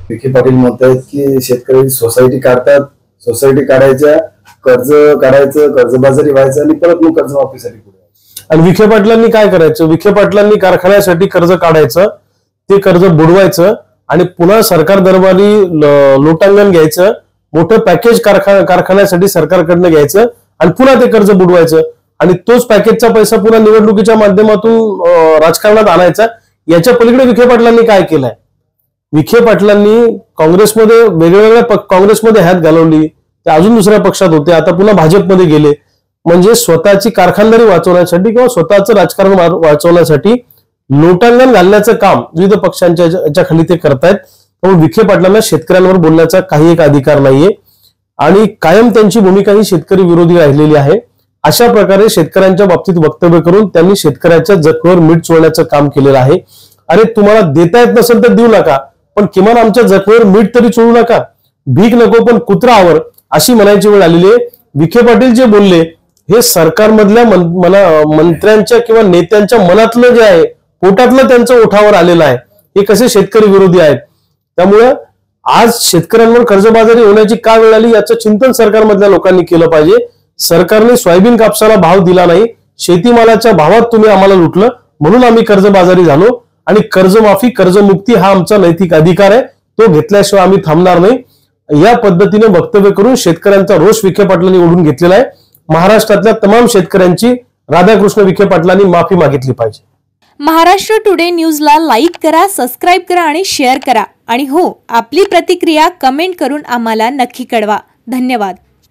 विखे पाटील म्हणतात की शेतकरी सोसायटी काढतात, सोसायटी काढायच्या, कर्ज काढायचं, कर्जबाजारी व्हायचं आणि परत मग कर्जमाफीसाठी पुढे. आणि विखे पाटलांनी काय करायचं? विखे पाटलांनी कारखान्यासाठी कर्ज काढायचं, ते कर्ज बुडवायचं आणि पुन्हा सरकार दरबारी लोटांगण घ्यायचं, मोठं पॅकेज कारखान्यासाठी सरकारकडनं घ्यायचं आणि पुन्हा ते कर्ज बुडवायचं आणि तोच पॅकेजचा पैसा पुन्हा निवडणुकीच्या माध्यमातून राजकारणात आणायचा. याच्या पलीकडे विखे पाटलांनी काय केलंय? विखे पाटलांनी काँग्रेसमध्ये वेगवेगळ्या काँग्रेसमध्ये हात घालवली, ते अजून दुसऱ्या पक्षात होते, आता पुन्हा भाजपमध्ये गेले. म्हणजे स्वतःची कारखानदारी वाचवण्यासाठी किंवा स्वतःचं राजकारण वाचवण्यासाठी लोटांगण घालण्याचं काम विविध पक्षांच्या याच्या खाली ते करतायत. त्यामुळे विखे पाटलांना शेतकऱ्यांवर बोलण्याचा काही एक अधिकार नाहीये आणि कायम त्यांची भूमिका ही शेतकरी विरोधी राहिलेली आहे. अशा प्रकारे शेतकऱ्यांच्या बाबतीत वक्तव्य करून त्यांनी शेतकऱ्याच्या जखमेवर मीठ चोळण्याचं काम केलेलं आहे. अरे तुम्हाला देता येत नसेल तर देऊ नका, पण किमान आमच्या जखमेवर मीठ तरी चोळू नका. भीक नको पण कुत्रावर अशी म्हणायची वेळ आलेली आहे. विखे पाटील जे बोलले हे सरकारमधल्या मंत्र्यांच्या किंवा नेत्यांच्या मनातलं जे आहे, पोटातलं त्यांचं ओठावर आलेलं आहे. हे कसे शेतकरी विरोधी आहेत. त्यामुळं आज शेतकऱ्यांवर कर्जबाजारी होण्याची का वेळ आली याचं चिंतन सरकारमधल्या लोकांनी केलं पाहिजे. सरकारने सोयाबीन कापसाला भाव दिला नाही, शेतीमालाच्या भावात तुम्ही आम्हाला लुटलं, म्हणून आम्ही कर्जबाजारी झालो आणि कर्जमाफी कर्जमुक्ती हा आमचा नैतिक अधिकार आहे, तो घेतल्याशिवाय आम्ही थांबणार नाही. या पद्धतीने वक्तव्य करून शेतकऱ्यांचा रोष विखे पाटलांनी ओढून घेतलेला आहे. महाराष्ट्रातल्या तमाम शेतकऱ्यांची राधाकृष्ण विखे पाटलांनी माफी मागितली पाहिजे. महाराष्ट्र टुडे न्यूजला लाईक करा, सबस्क्राईब करा आणि शेअर करा. आणि हो, आपली प्रतिक्रिया कमेंट करून आम्हाला नक्की कळवा. धन्यवाद.